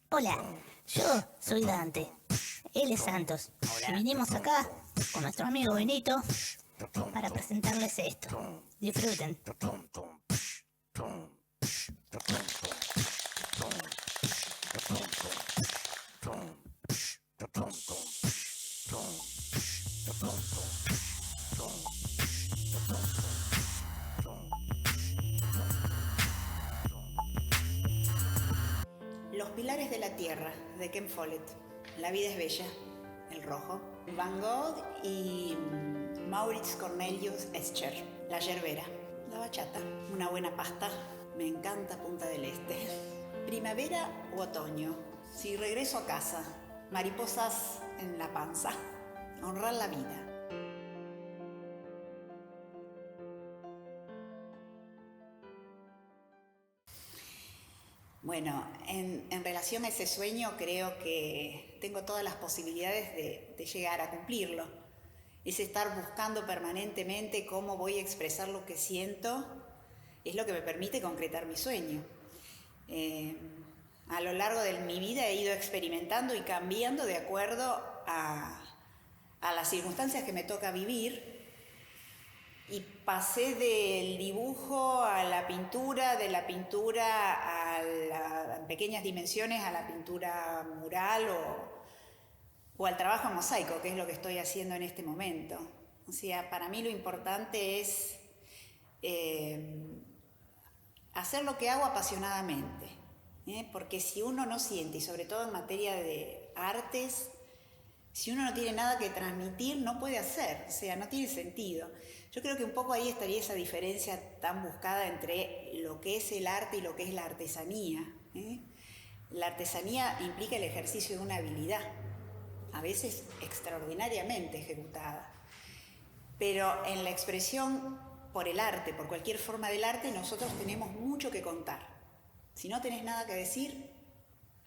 Hola, yo soy Dante. Él es Santos. Y vinimos acá con nuestro amigo Benito para presentarles esto. Disfruten. Los pilares de la tierra, de Ken Follett. La vida es bella, el rojo. Van Gogh y Maurits Cornelius Escher. La yerbera. La bachata. Una buena pasta. Me encanta Punta del Este. Primavera u otoño. Si regreso a casa. Mariposas en la panza. Honrar la vida. Bueno, en relación a ese sueño creo que tengo todas las posibilidades de llegar a cumplirlo. Es estar buscando permanentemente cómo voy a expresar lo que siento, es lo que me permite concretar mi sueño. A lo largo de mi vida he ido experimentando y cambiando de acuerdo a las circunstancias que me toca vivir. Y pasé del dibujo a la pintura, de la pintura en pequeñas dimensiones a la pintura mural o al trabajo en mosaico, que es lo que estoy haciendo en este momento. O sea, para mí lo importante es hacer lo que hago apasionadamente, porque si uno no siente, y sobre todo en materia de artes, si uno no tiene nada que transmitir, no puede hacer, o sea, no tiene sentido. Yo creo que un poco ahí estaría esa diferencia tan buscada entre lo que es el arte y lo que es la artesanía. La artesanía implica el ejercicio de una habilidad, a veces extraordinariamente ejecutada. Pero en la expresión por el arte, por cualquier forma del arte, nosotros tenemos mucho que contar. Si no tenés nada que decir,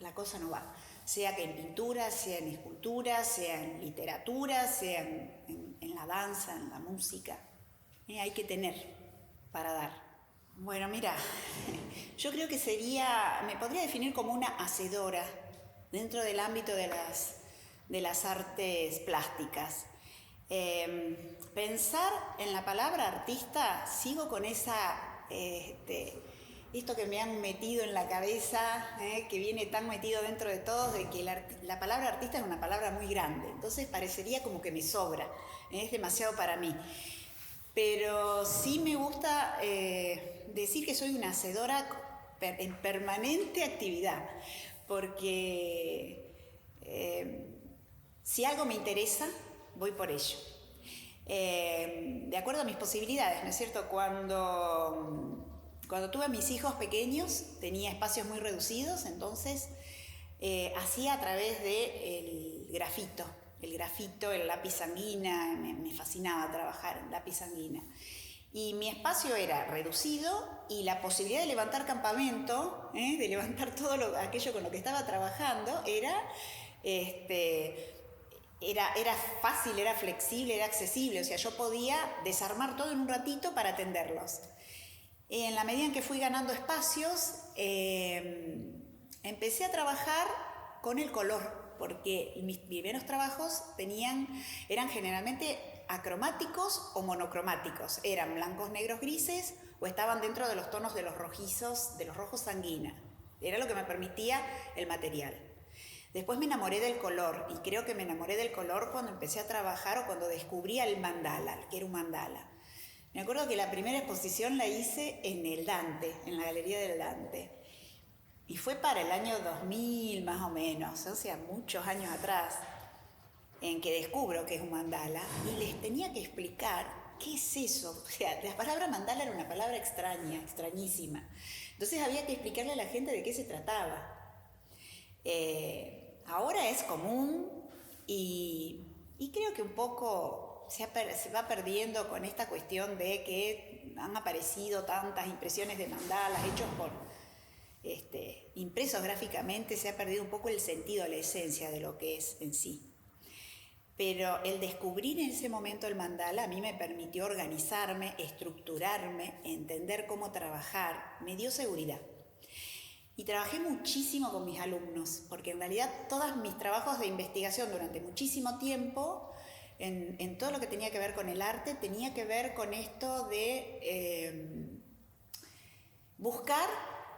la cosa no va. Sea que en pintura, sea en escultura, sea en literatura, sea en la danza, en la música. Hay que tener para dar. Bueno, mira, yo creo que me podría definir como una hacedora dentro del ámbito de las artes plásticas. Pensar en la palabra artista, sigo con esto que me han metido en la cabeza, que viene tan metido dentro de todos, de que la palabra artista es una palabra muy grande, entonces parecería como que me sobra, es demasiado para mí. Pero sí me gusta decir que soy una hacedora en permanente actividad, porque si algo me interesa, voy por ello. De acuerdo a mis posibilidades, ¿no es cierto? Cuando tuve a mis hijos pequeños, tenía espacios muy reducidos, entonces hacía a través del grafito. El grafito, el lápiz sanguina, me fascinaba trabajar en lápiz sanguina. Y mi espacio era reducido y la posibilidad de levantar campamento, de levantar todo aquello con lo que estaba trabajando, era fácil, era flexible, era accesible. O sea, yo podía desarmar todo en un ratito para atenderlos. En la medida en que fui ganando espacios, empecé a trabajar con el color, porque mis primeros trabajos eran generalmente acromáticos o monocromáticos. Eran blancos, negros, grises o estaban dentro de los tonos de los rojizos, de los rojos sanguina. Era lo que me permitía el material. Después me enamoré del color y creo que me enamoré del color cuando empecé a trabajar o cuando descubrí el mandala, que era un mandala. Me acuerdo que la primera exposición la hice en el Dante, en la Galería del Dante. Y fue para el año 2000 más o menos, o sea, muchos años atrás, en que descubro que es un mandala y les tenía que explicar qué es eso. O sea, la palabra mandala era una palabra extraña, extrañísima. Entonces había que explicarle a la gente de qué se trataba. Ahora es común y creo que un poco se va perdiendo con esta cuestión de que han aparecido tantas impresiones de mandalas hechos por impresos gráficamente, se ha perdido un poco el sentido, la esencia de lo que es en sí. Pero el descubrir en ese momento el mandala a mí me permitió organizarme, estructurarme, entender cómo trabajar, me dio seguridad. Y trabajé muchísimo con mis alumnos, porque en realidad todos mis trabajos de investigación durante muchísimo tiempo, en todo lo que tenía que ver con el arte, tenía que ver con esto de buscar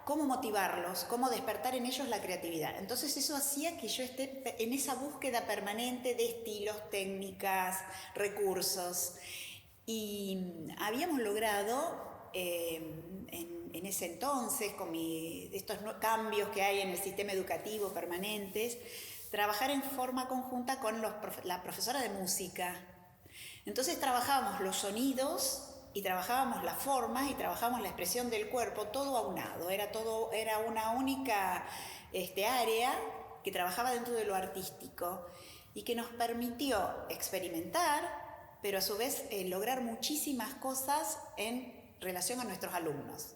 cómo motivarlos, cómo despertar en ellos la creatividad. Entonces eso hacía que yo esté en esa búsqueda permanente de estilos, técnicas, recursos. Y habíamos logrado en ese entonces, con estos cambios que hay en el sistema educativo permanentes, trabajar en forma conjunta con la profesora de música. Entonces trabajábamos los sonidos y trabajábamos las formas y trabajábamos la expresión del cuerpo, todo aunado. Era una única área que trabajaba dentro de lo artístico y que nos permitió experimentar, pero a su vez lograr muchísimas cosas en relación a nuestros alumnos.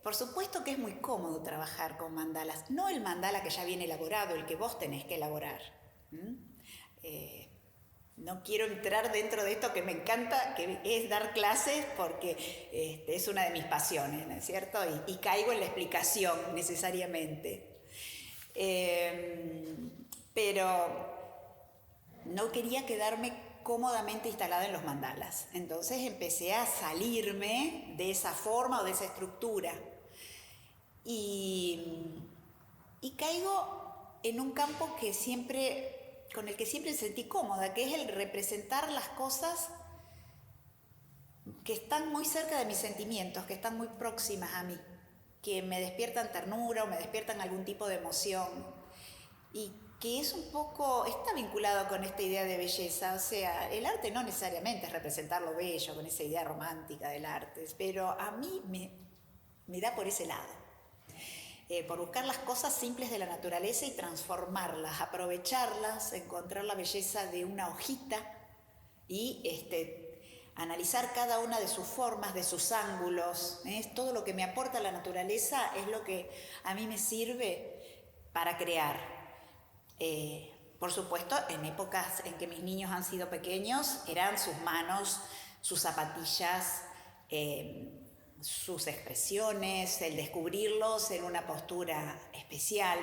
Por supuesto que es muy cómodo trabajar con mandalas, no el mandala que ya viene elaborado, el que vos tenés que elaborar. No quiero entrar dentro de esto que me encanta, que es dar clases, porque es una de mis pasiones, ¿no es cierto? Y caigo en la explicación necesariamente. Pero no quería quedarme cómodamente instalada en los mandalas. Entonces empecé a salirme de esa forma o de esa estructura. Y caigo en un campo con el que siempre me sentí cómoda, que es el representar las cosas que están muy cerca de mis sentimientos, que están muy próximas a mí, que me despiertan ternura o me despiertan algún tipo de emoción. Y que es un poco, está vinculado con esta idea de belleza. O sea, el arte no necesariamente es representar lo bello, con esa idea romántica del arte, pero a mí me da por ese lado. Por buscar las cosas simples de la naturaleza y transformarlas, aprovecharlas, encontrar la belleza de una hojita y analizar cada una de sus formas, de sus ángulos. Todo lo que me aporta la naturaleza es lo que a mí me sirve para crear. Por supuesto, en épocas en que mis niños han sido pequeños, eran sus manos, sus zapatillas, sus expresiones, el descubrirlos en una postura especial.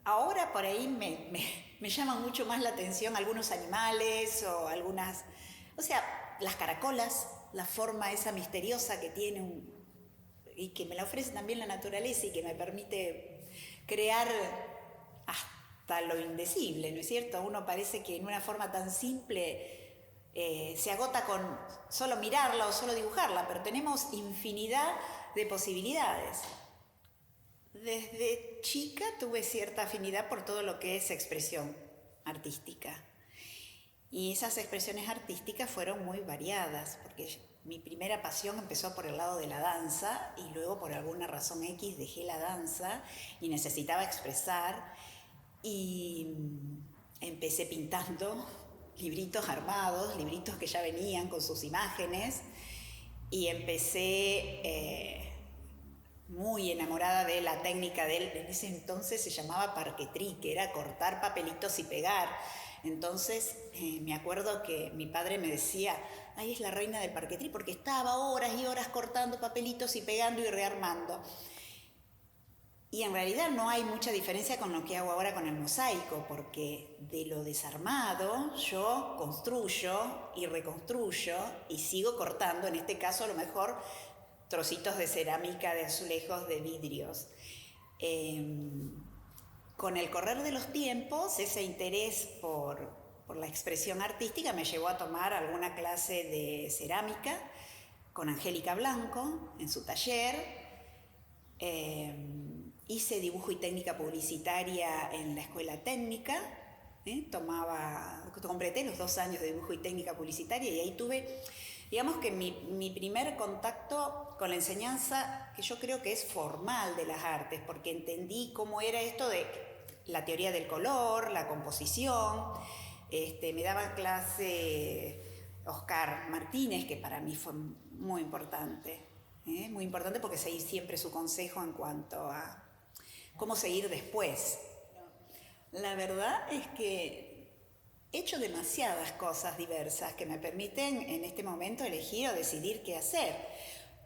Ahora por ahí me llaman mucho más la atención algunos animales o las caracolas, la forma esa misteriosa que tiene y que me la ofrece también la naturaleza y que me permite crear hasta lo indecible, ¿no es cierto? Uno parece que en una forma tan simple se agota con solo mirarla o solo dibujarla, pero tenemos infinidad de posibilidades. Desde chica tuve cierta afinidad por todo lo que es expresión artística. Y esas expresiones artísticas fueron muy variadas, porque mi primera pasión empezó por el lado de la danza y luego por alguna razón X dejé la danza y necesitaba expresar y empecé pintando libritos armados, libritos que ya venían con sus imágenes y empecé muy enamorada de la técnica de él. En ese entonces se llamaba parquetrí, que era cortar papelitos y pegar. Entonces me acuerdo que mi padre me decía, ay, es la reina del parquetrí, porque estaba horas y horas cortando papelitos y pegando y rearmando. Y en realidad no hay mucha diferencia con lo que hago ahora con el mosaico, porque de lo desarmado yo construyo y reconstruyo y sigo cortando, en este caso a lo mejor trocitos de cerámica, de azulejos, de vidrios. Con el correr de los tiempos, ese interés por la expresión artística me llevó a tomar alguna clase de cerámica con Angélica Blanco en su taller. Hice dibujo y técnica publicitaria en la escuela técnica. Completé los 2 años de dibujo y técnica publicitaria y ahí tuve, digamos que mi primer contacto con la enseñanza, que yo creo que es formal de las artes, porque entendí cómo era esto de la teoría del color, la composición. Me daba clase Oscar Martínez, que para mí fue muy importante. Muy importante porque seguí siempre su consejo en cuanto a cómo seguir después. La verdad es que he hecho demasiadas cosas diversas que me permiten en este momento elegir o decidir qué hacer.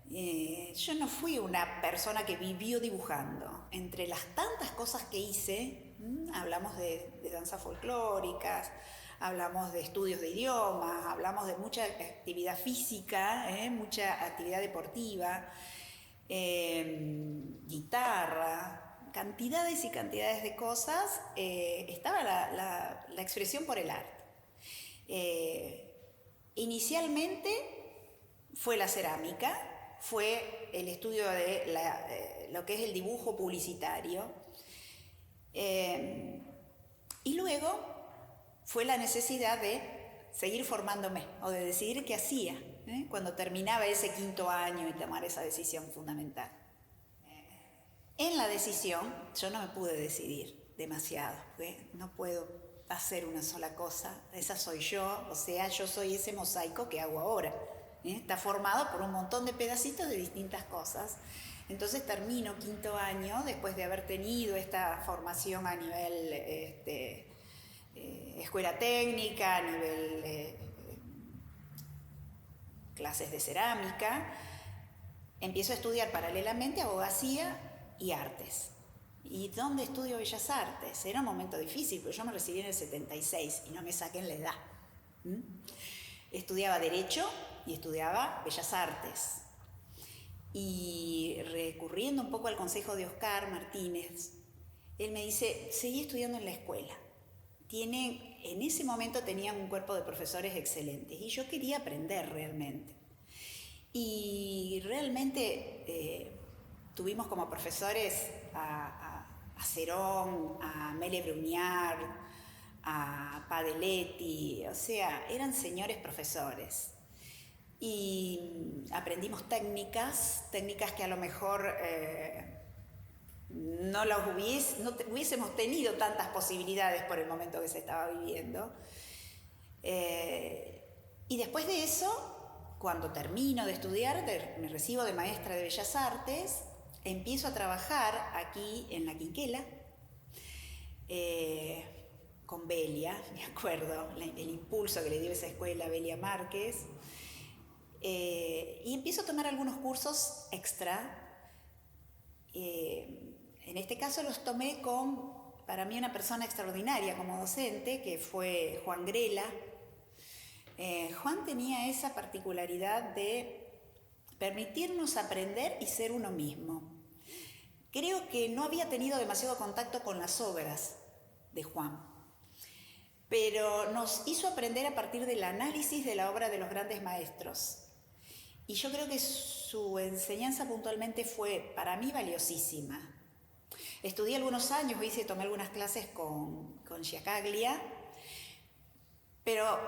Yo no fui una persona que vivió dibujando. Entre las tantas cosas que hice, hablamos de danzas folclóricas, hablamos de estudios de idiomas, hablamos de mucha actividad física, mucha actividad deportiva, guitarra, cantidades y cantidades de cosas. Estaba la expresión por el arte. Inicialmente fue la cerámica, fue el estudio de lo que es el dibujo publicitario, y luego fue la necesidad de seguir formándome o de decidir qué hacía cuando terminaba ese 5º año y tomar esa decisión fundamental. En la decisión yo no me pude decidir demasiado, no puedo hacer una sola cosa, esa soy yo, o sea, yo soy ese mosaico que hago ahora. Está formado por un montón de pedacitos de distintas cosas. Entonces termino 5º año después de haber tenido esta formación a nivel escuela técnica, a nivel clases de cerámica. Empiezo a estudiar paralelamente abogacía y artes. ¿Y dónde estudio Bellas Artes? Era un momento difícil, porque yo me recibí en el 76 y no me saquen la edad. Estudiaba Derecho y estudiaba Bellas Artes. Y recurriendo un poco al consejo de Oscar Martínez, él me dice, seguí estudiando en la escuela. En ese momento tenían un cuerpo de profesores excelentes y yo quería aprender realmente. Y realmente tuvimos como profesores a Cerón, a Mele Bruniar, a Padeletti, o sea, eran señores profesores. Y aprendimos técnicas que a lo mejor no hubiésemos tenido tantas posibilidades por el momento que se estaba viviendo. Y después de eso, cuando termino de estudiar, me recibo de maestra de Bellas Artes, empiezo a trabajar aquí en La Quinquela, con Belia, me acuerdo, el impulso que le dio esa escuela, Belia Márquez, y empiezo a tomar algunos cursos extra. En este caso los tomé con, para mí, una persona extraordinaria como docente, que fue Juan Grela. Juan tenía esa particularidad de permitirnos aprender y ser uno mismo. Creo que no había tenido demasiado contacto con las obras de Juan, pero nos hizo aprender a partir del análisis de la obra de los grandes maestros. Y yo creo que su enseñanza puntualmente fue, para mí, valiosísima. Estudié algunos años, tomé algunas clases con Giacaglia, pero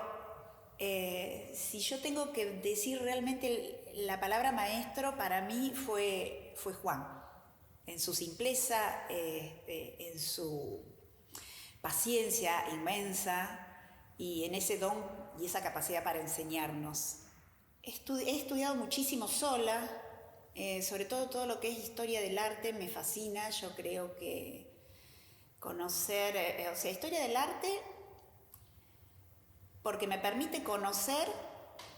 si yo tengo que decir realmente la palabra maestro, para mí fue Juan, en su simpleza, en su paciencia inmensa y en ese don y esa capacidad para enseñarnos. He estudiado muchísimo sola, sobre todo lo que es historia del arte me fascina. Yo creo que conocer, historia del arte, porque me permite conocer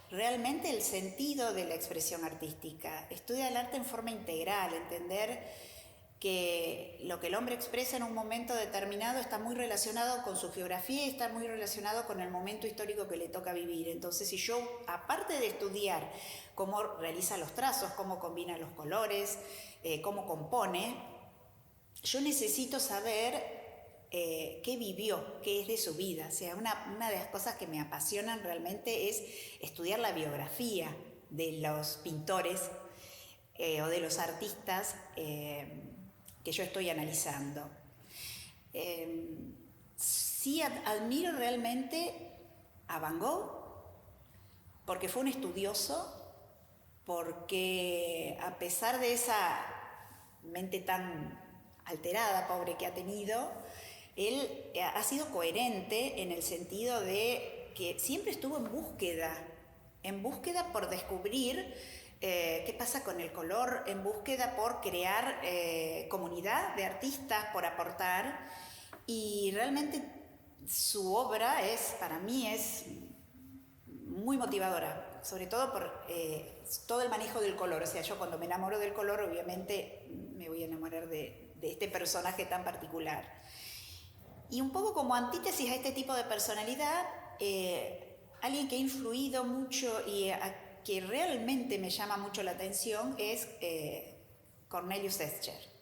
realmente el sentido de la expresión artística. Estudia el arte en forma integral, entender que lo que el hombre expresa en un momento determinado está muy relacionado con su geografía y está muy relacionado con el momento histórico que le toca vivir. Entonces, si yo, aparte de estudiar cómo realiza los trazos, cómo combina los colores, cómo compone, yo necesito saber qué vivió, qué es de su vida. O sea, una de las cosas que me apasionan realmente es estudiar la biografía de los pintores o de los artistas que yo estoy analizando. Sí admiro realmente a Van Gogh, porque fue un estudioso, porque a pesar de esa mente tan alterada, pobre, que ha tenido, él ha sido coherente en el sentido de que siempre estuvo en búsqueda por descubrir qué pasa con el color, en búsqueda por crear comunidad de artistas, por aportar, y realmente su obra para mí es muy motivadora, sobre todo por todo el manejo del color. O sea, yo cuando me enamoro del color, obviamente me voy a enamorar de este personaje tan particular. Y un poco como antítesis a este tipo de personalidad, alguien que ha influido mucho y que realmente me llama mucho la atención es Cornelius Escher.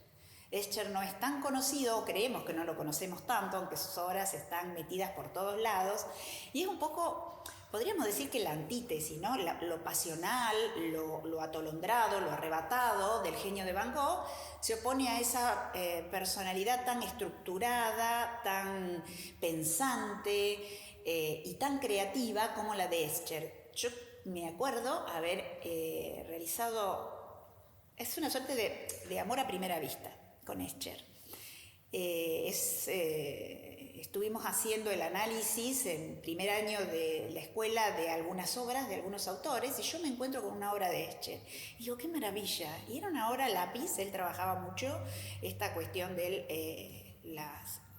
Escher no es tan conocido, o creemos que no lo conocemos tanto, aunque sus obras están metidas por todos lados, y es un poco, podríamos decir que la antítesis, ¿no? Lo pasional, lo atolondrado, lo arrebatado del genio de Van Gogh se opone a esa personalidad tan estructurada, tan pensante y tan creativa como la de Escher. Yo me acuerdo haber realizado, es una suerte de amor a primera vista con Escher. Estuvimos haciendo el análisis en primer año de la escuela de algunas obras de algunos autores y yo me encuentro con una obra de Escher. Y digo, qué maravilla. Y era una obra lápiz, él trabajaba mucho esta cuestión de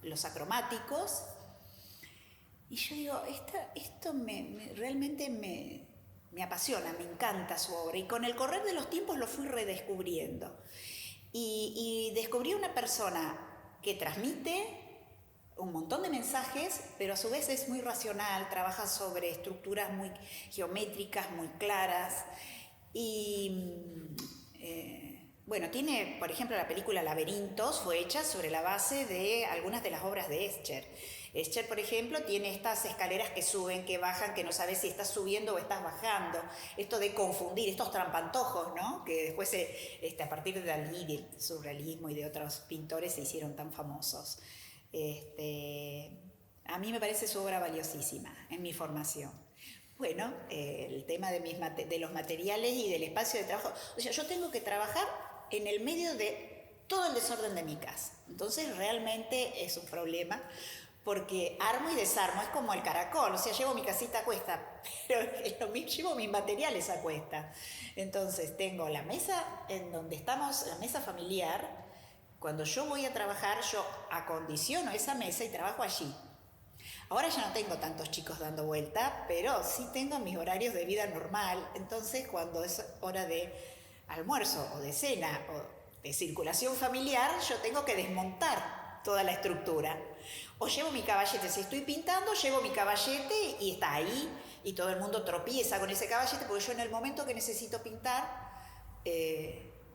los acromáticos. Y yo digo, esto realmente me apasiona, me encanta su obra. Y con el correr de los tiempos lo fui redescubriendo. Y descubrí una persona que transmite un montón de mensajes, pero a su vez es muy racional, trabaja sobre estructuras muy geométricas, muy claras. Y bueno, tiene, por ejemplo, la película Laberintos, fue hecha sobre la base de algunas de las obras de Escher. Escher, por ejemplo, tiene estas escaleras que suben, que bajan, que no sabes si estás subiendo o estás bajando. Esto de confundir, estos trampantojos, ¿no? Que después, a partir de Dalí, del surrealismo y de otros pintores, se hicieron tan famosos. A mí me parece su obra valiosísima en mi formación. Bueno, el tema de los materiales y del espacio de trabajo. O sea, yo tengo que trabajar en el medio de todo el desorden de mi casa. Entonces, realmente es un problema. Porque armo y desarmo, es como el caracol, o sea, llevo mi casita a cuesta, pero llevo mis materiales a cuesta. Entonces tengo la mesa en donde estamos, la mesa familiar. Cuando yo voy a trabajar, yo acondiciono esa mesa y trabajo allí. Ahora ya no tengo tantos chicos dando vuelta, pero sí tengo mis horarios de vida normal. Entonces, cuando es hora de almuerzo o de cena o de circulación familiar, yo tengo que desmontar toda la estructura. O llevo mi caballete, si estoy pintando, llevo mi caballete y está ahí y todo el mundo tropieza con ese caballete porque yo en el momento que necesito pintar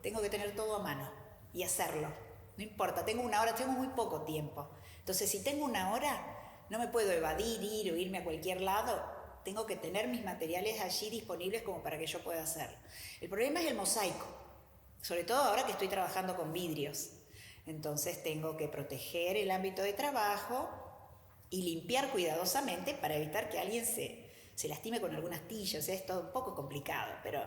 tengo que tener todo a mano y hacerlo. No importa, tengo una hora, tengo muy poco tiempo. Entonces, si tengo una hora, no me puedo evadir, ir o irme a cualquier lado. Tengo que tener mis materiales allí disponibles como para que yo pueda hacerlo. El problema es el mosaico, sobre todo ahora que estoy trabajando con vidrios. Entonces tengo que proteger el ámbito de trabajo y limpiar cuidadosamente para evitar que alguien se lastime con alguna astilla. O sea, es todo un poco complicado, pero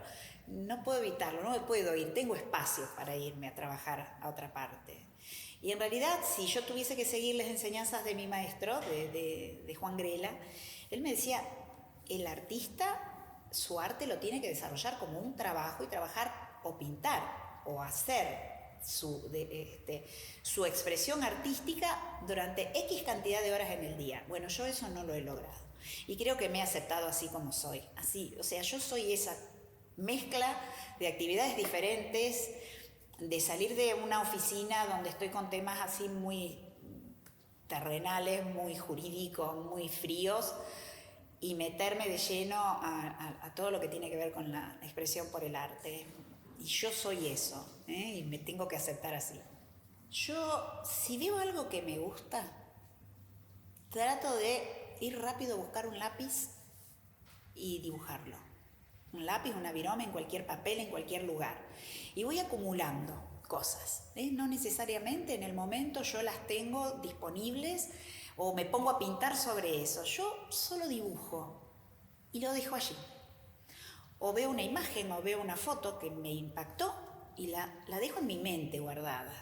no puedo evitarlo, no me puedo ir. Tengo espacio para irme a trabajar a otra parte. Y en realidad, si yo tuviese que seguir las enseñanzas de mi maestro, de Juan Grela, él me decía, el artista, su arte lo tiene que desarrollar como un trabajo y trabajar o pintar o hacer su expresión artística durante X cantidad de horas en el día. Bueno, yo eso no lo he logrado. Y creo que me he aceptado así como soy. Así, o sea, yo soy esa mezcla de actividades diferentes, de salir de una oficina donde estoy con temas así muy terrenales, muy jurídicos, muy fríos, y meterme de lleno a todo lo que tiene que ver con la expresión por el arte. Y yo soy eso, y me tengo que aceptar así. Yo, si veo algo que me gusta, trato de ir rápido a buscar un lápiz y dibujarlo. Un lápiz, una virome, en cualquier papel, en cualquier lugar. Y voy acumulando cosas. No necesariamente en el momento yo las tengo disponibles o me pongo a pintar sobre eso. Yo solo dibujo y lo dejo allí. O veo una imagen o veo una foto que me impactó y la dejo en mi mente guardada.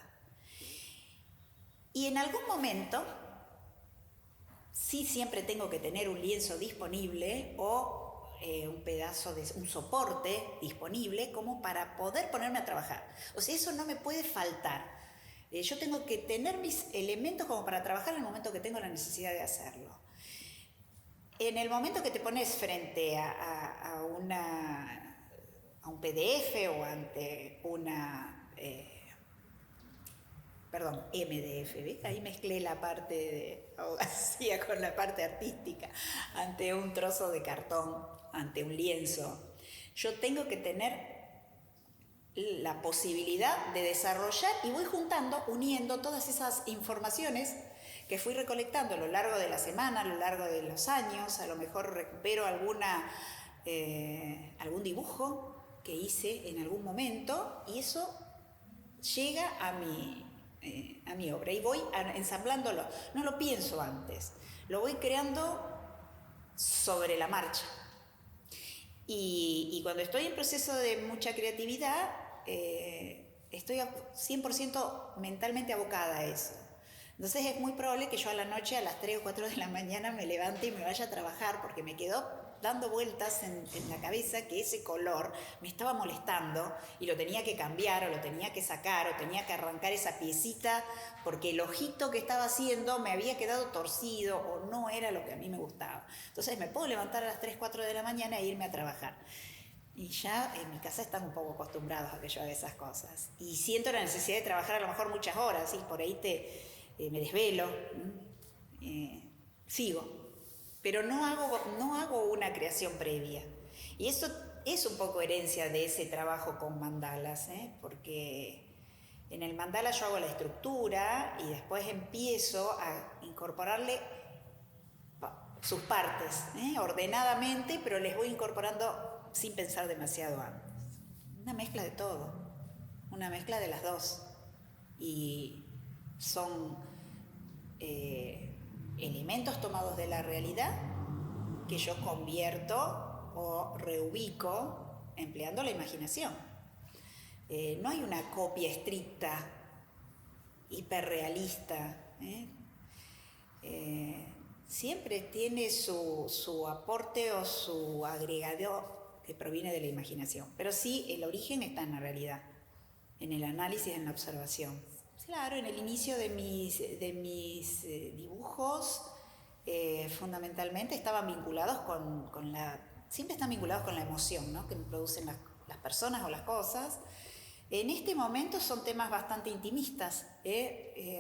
Y en algún momento, sí siempre tengo que tener un lienzo disponible o un pedazo de un soporte disponible como para poder ponerme a trabajar. O sea, eso no me puede faltar. Yo tengo que tener mis elementos como para trabajar en el momento que tengo la necesidad de hacerlo. En el momento que te pones frente a a un PDF o ante una, MDF, ¿ves? Ahí mezclé la parte de abogacía con la parte artística, ante un trozo de cartón, ante un lienzo. Yo tengo que tener la posibilidad de desarrollar y voy juntando, uniendo todas esas informaciones que fui recolectando a lo largo de la semana, a lo largo de los años. A lo mejor recupero algún dibujo que hice en algún momento y eso llega a mi obra y voy ensamblándolo. No lo pienso antes, lo voy creando sobre la marcha. Y cuando estoy en proceso de mucha creatividad, estoy 100% mentalmente abocada a eso. Entonces es muy probable que yo a la noche, a las 3 o 4 de la mañana, me levante y me vaya a trabajar porque me quedó dando vueltas en la cabeza que ese color me estaba molestando y lo tenía que cambiar o lo tenía que sacar o tenía que arrancar esa piecita porque el ojito que estaba haciendo me había quedado torcido o no era lo que a mí me gustaba. Entonces me puedo levantar a las 3, 4 de la mañana e irme a trabajar. Y ya en mi casa están un poco acostumbrados a que yo haga esas cosas. Y siento la necesidad de trabajar a lo mejor muchas horas, y por ahí me desvelo, sigo. Pero no hago una creación previa. Y eso es un poco herencia de ese trabajo con mandalas, porque en el mandala yo hago la estructura y después empiezo a incorporarle sus partes, ordenadamente, pero les voy incorporando sin pensar demasiado antes. Una mezcla de todo, una mezcla de las dos. Y son elementos tomados de la realidad que yo convierto o reubico empleando la imaginación. No hay una copia estricta, hiperrealista. Siempre tiene su aporte o su agregado que proviene de la imaginación. Pero sí, el origen está en la realidad, en el análisis, en la observación. Claro, en el inicio de mis dibujos, fundamentalmente estaban vinculados siempre están vinculados con la emoción, ¿no?, que me producen las personas o las cosas. En este momento son temas bastante intimistas,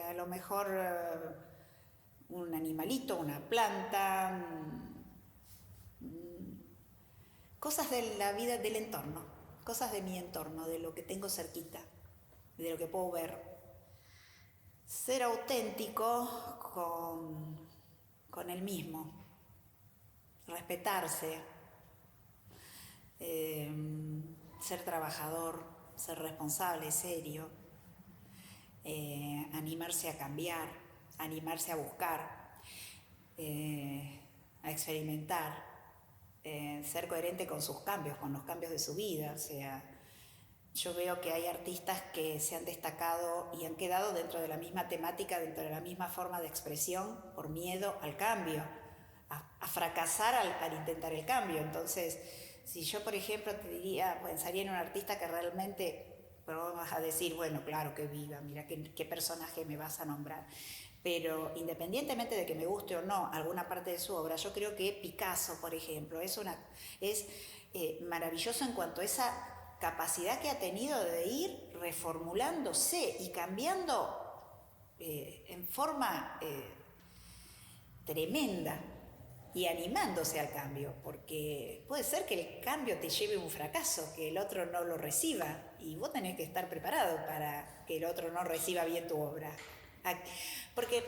a lo mejor un animalito, una planta, cosas de la vida, del entorno, cosas de mi entorno, de lo que tengo cerquita, de lo que puedo ver. Ser auténtico con el mismo, respetarse, ser trabajador, ser responsable, serio, animarse a cambiar, animarse a buscar, a experimentar, ser coherente con sus cambios, con los cambios de su vida. O sea, yo veo que hay artistas que se han destacado y han quedado dentro de la misma temática, dentro de la misma forma de expresión, por miedo al cambio, a fracasar al intentar el cambio. Entonces, si yo, por ejemplo, pensaría en un artista que realmente, pero vas a decir, bueno, claro que viva, mira qué personaje me vas a nombrar. Pero independientemente de que me guste o no alguna parte de su obra, yo creo que Picasso, por ejemplo, es maravilloso en cuanto a esa capacidad que ha tenido de ir reformulándose y cambiando en forma tremenda y animándose al cambio, porque puede ser que el cambio te lleve a un fracaso, que el otro no lo reciba, y vos tenés que estar preparado para que el otro no reciba bien tu obra. Porque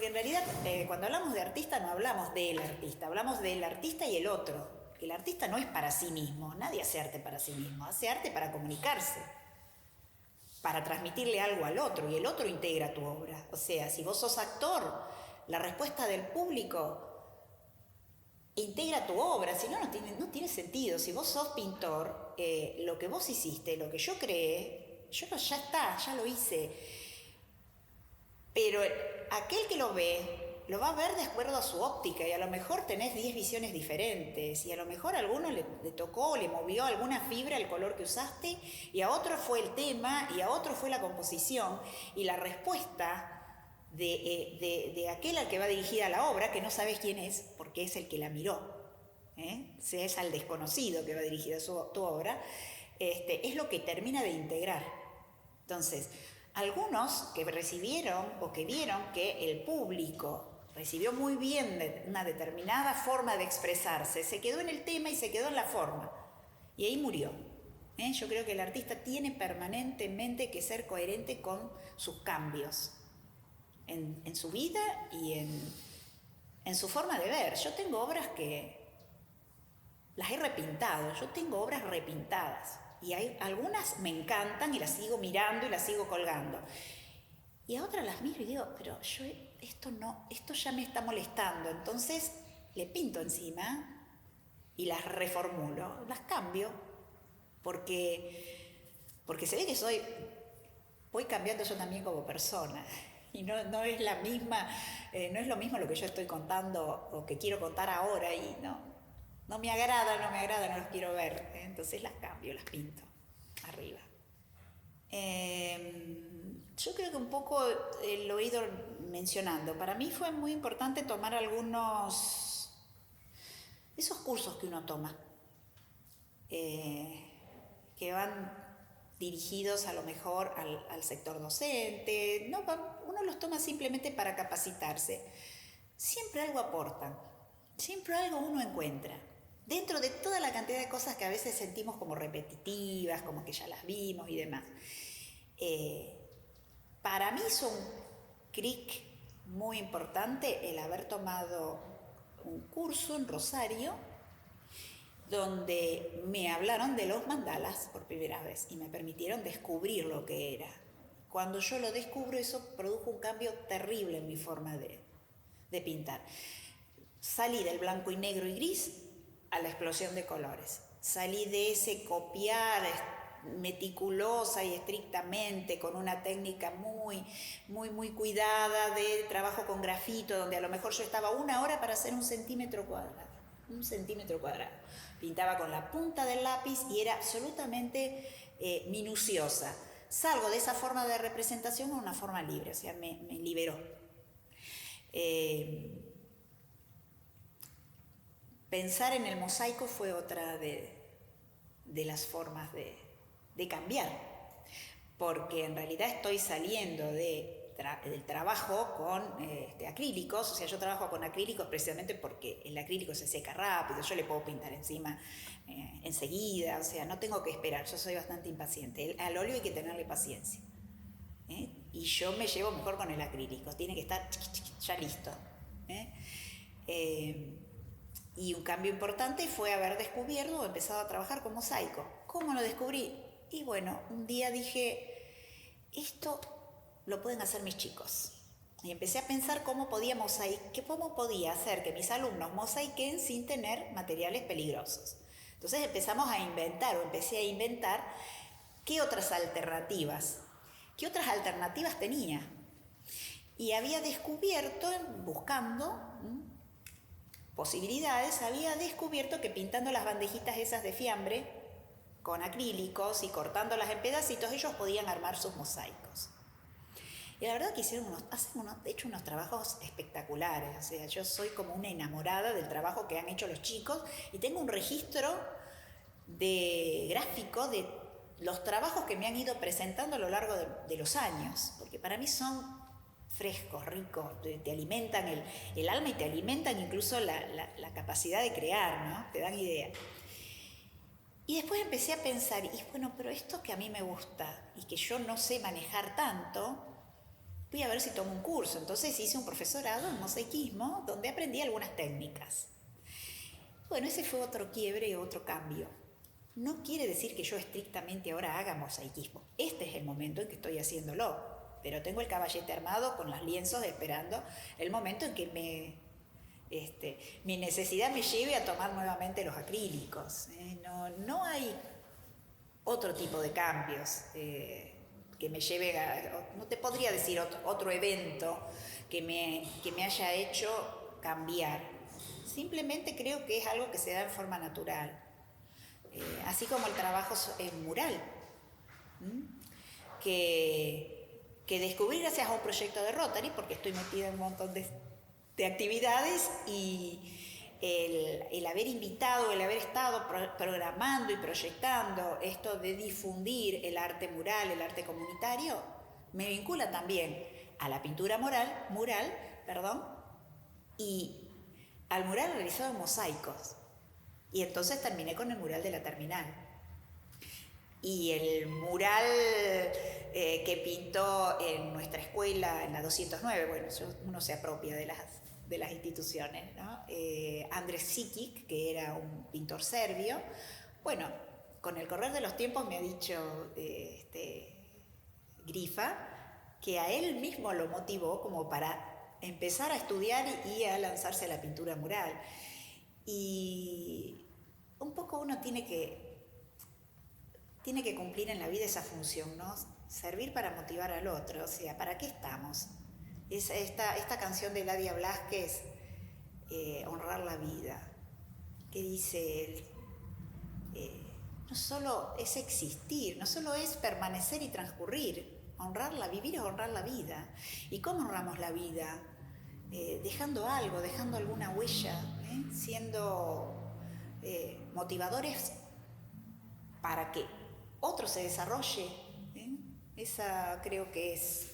en realidad cuando hablamos de artista no hablamos del artista, hablamos del artista y el otro. El artista no es para sí mismo, nadie hace arte para sí mismo, hace arte para comunicarse, para transmitirle algo al otro, y el otro integra tu obra. O sea, si vos sos actor, la respuesta del público integra tu obra, si no, no tiene sentido. Si vos sos pintor, lo que vos hiciste, lo que yo creé, ya lo hice. Pero aquel que lo va a ver de acuerdo a su óptica, y a lo mejor tenés 10 visiones diferentes, y a lo mejor a alguno le tocó, le movió alguna fibra el color que usaste, y a otro fue el tema, y a otro fue la composición, y la respuesta de aquel al que va dirigida la obra, que no sabes quién es, porque es el que la miró, es al desconocido que va dirigida tu obra, es lo que termina de integrar. Entonces, algunos que recibieron o que vieron que el público recibió muy bien una determinada forma de expresarse, se quedó en el tema y se quedó en la forma. Y ahí murió. Yo creo que el artista tiene permanentemente que ser coherente con sus cambios en su vida y en su forma de ver. Yo tengo obras que las he repintado, yo tengo obras repintadas y hay algunas me encantan y las sigo mirando y las sigo colgando. Y a otras las miro y digo, pero yo esto ya me está molestando, entonces le pinto encima y las reformulo, las cambio, porque se ve que voy cambiando yo también como persona. Y no es la misma, no es lo mismo lo que yo estoy contando o que quiero contar ahora y no me agrada, no los quiero ver. Entonces las cambio, las pinto arriba. Yo creo que un poco lo he ido mencionando. Para mí fue muy importante tomar esos cursos que uno toma, que van dirigidos a lo mejor al sector docente. No, uno los toma simplemente para capacitarse. Siempre algo aportan, siempre algo uno encuentra. Dentro de toda la cantidad de cosas que a veces sentimos como repetitivas, como que ya las vimos y demás. Para mí es un clic muy importante el haber tomado un curso en Rosario donde me hablaron de los mandalas por primera vez y me permitieron descubrir lo que era. Cuando yo lo descubro, eso produjo un cambio terrible en mi forma de pintar. Salí del blanco y negro y gris a la explosión de colores. Salí de ese copiar meticulosa y estrictamente, con una técnica muy, muy, muy cuidada de trabajo con grafito, donde a lo mejor yo estaba 1 hora para hacer 1 centímetro cuadrado. 1 centímetro cuadrado. Pintaba con la punta del lápiz y era absolutamente minuciosa. Salgo de esa forma de representación a una forma libre, o sea, me liberó. Pensar en el mosaico fue otra de las formas de cambiar, porque en realidad estoy saliendo del trabajo con acrílicos, o sea, yo trabajo con acrílicos precisamente porque el acrílico se seca rápido, yo le puedo pintar encima enseguida, o sea, no tengo que esperar, yo soy bastante impaciente. Al óleo hay que tenerle paciencia, y yo me llevo mejor con el acrílico, tiene que estar ya listo. Y un cambio importante fue haber descubierto o empezado a trabajar con mosaico. ¿Cómo lo descubrí? Y bueno, un día dije, esto lo pueden hacer mis chicos. Y empecé a pensar cómo podía hacer que mis alumnos mosaiquen sin tener materiales peligrosos. Entonces empecé a inventar qué otras alternativas tenía. Y había descubierto, buscando posibilidades, había descubierto que pintando las bandejitas esas de fiambre con acrílicos y cortándolas en pedacitos, ellos podían armar sus mosaicos. Y la verdad que hacen unos trabajos espectaculares. O sea, yo soy como una enamorada del trabajo que han hecho los chicos y tengo un registro gráfico de los trabajos que me han ido presentando a lo largo de los años, porque para mí son frescos, ricos, te alimentan el alma y te alimentan incluso la capacidad de crear, ¿no? Te dan idea. Y después empecé a pensar, y bueno, pero esto que a mí me gusta y que yo no sé manejar tanto, voy a ver si tomo un curso. Entonces hice un profesorado en mosaicismo donde aprendí algunas técnicas. Bueno, ese fue otro quiebre, otro cambio. No quiere decir que yo estrictamente ahora haga mosaicismo. Este es el momento en que estoy haciéndolo, pero tengo el caballete armado con los lienzos esperando el momento en que mi necesidad me lleve a tomar nuevamente los acrílicos. No hay otro tipo de cambios que me lleve no te podría decir otro evento que me haya hecho cambiar. Simplemente creo que es algo que se da en forma natural. Así como el trabajo en mural, que descubrí gracias a un proyecto de Rotary, porque estoy metida en un montón de actividades, y el haber invitado, el haber estado programando y proyectando esto de difundir el arte mural, el arte comunitario, me vincula también a la pintura mural, y al mural realizado en mosaicos. Y entonces terminé con el mural de la terminal. Y el mural que pintó en nuestra escuela, en la 209, bueno, uno se apropia de las instituciones, ¿no? Andrés Sikic, que era un pintor serbio. Bueno, con el correr de los tiempos me ha dicho Grifa que a él mismo lo motivó como para empezar a estudiar y a lanzarse a la pintura mural. Y un poco uno tiene que cumplir en la vida esa función, ¿no? Servir para motivar al otro, o sea, ¿para qué estamos? Esta canción de Ladia Blasquez, Honrar la vida, que dice él, no solo es existir, no solo es permanecer y transcurrir, vivir es honrar la vida. ¿Y cómo honramos la vida? Dejando algo, dejando alguna huella, siendo motivadores para que otro se desarrolle. Esa creo que es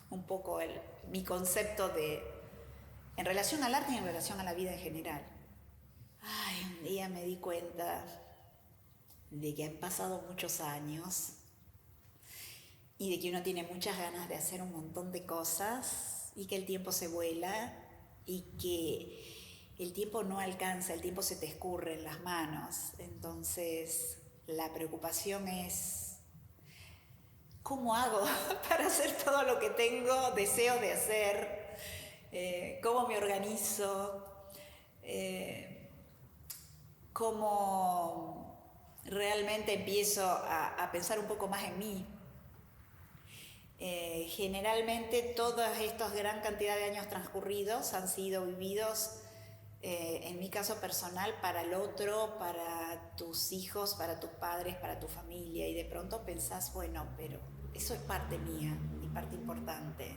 un poco mi concepto en relación al arte y en relación a la vida en general. Un día me di cuenta de que han pasado muchos años y de que uno tiene muchas ganas de hacer un montón de cosas y que el tiempo se vuela y que el tiempo no alcanza, el tiempo se te escurre en las manos. Entonces, la preocupación es ¿cómo hago para hacer todo lo que tengo deseo de hacer? ¿Cómo me organizo? ¿Cómo realmente empiezo a pensar un poco más en mí? Generalmente todas estas gran cantidad de años transcurridos han sido vividos, en mi caso personal, para el otro, para tus hijos, para tus padres, para tu familia, y de pronto pensás, bueno, pero eso es parte mía y parte importante,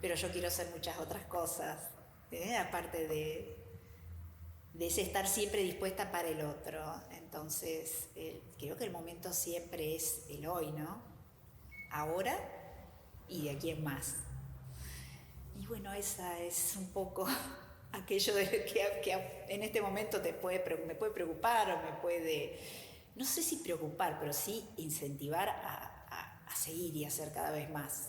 pero yo quiero hacer muchas otras cosas, aparte de ese estar siempre dispuesta para el otro. Entonces, creo que el momento siempre es el hoy, ¿no? Ahora y de aquí en más. Y bueno, esa es un poco aquello que en este momento me puede preocupar o me puede, no sé si preocupar, pero sí incentivar a seguir y hacer cada vez más.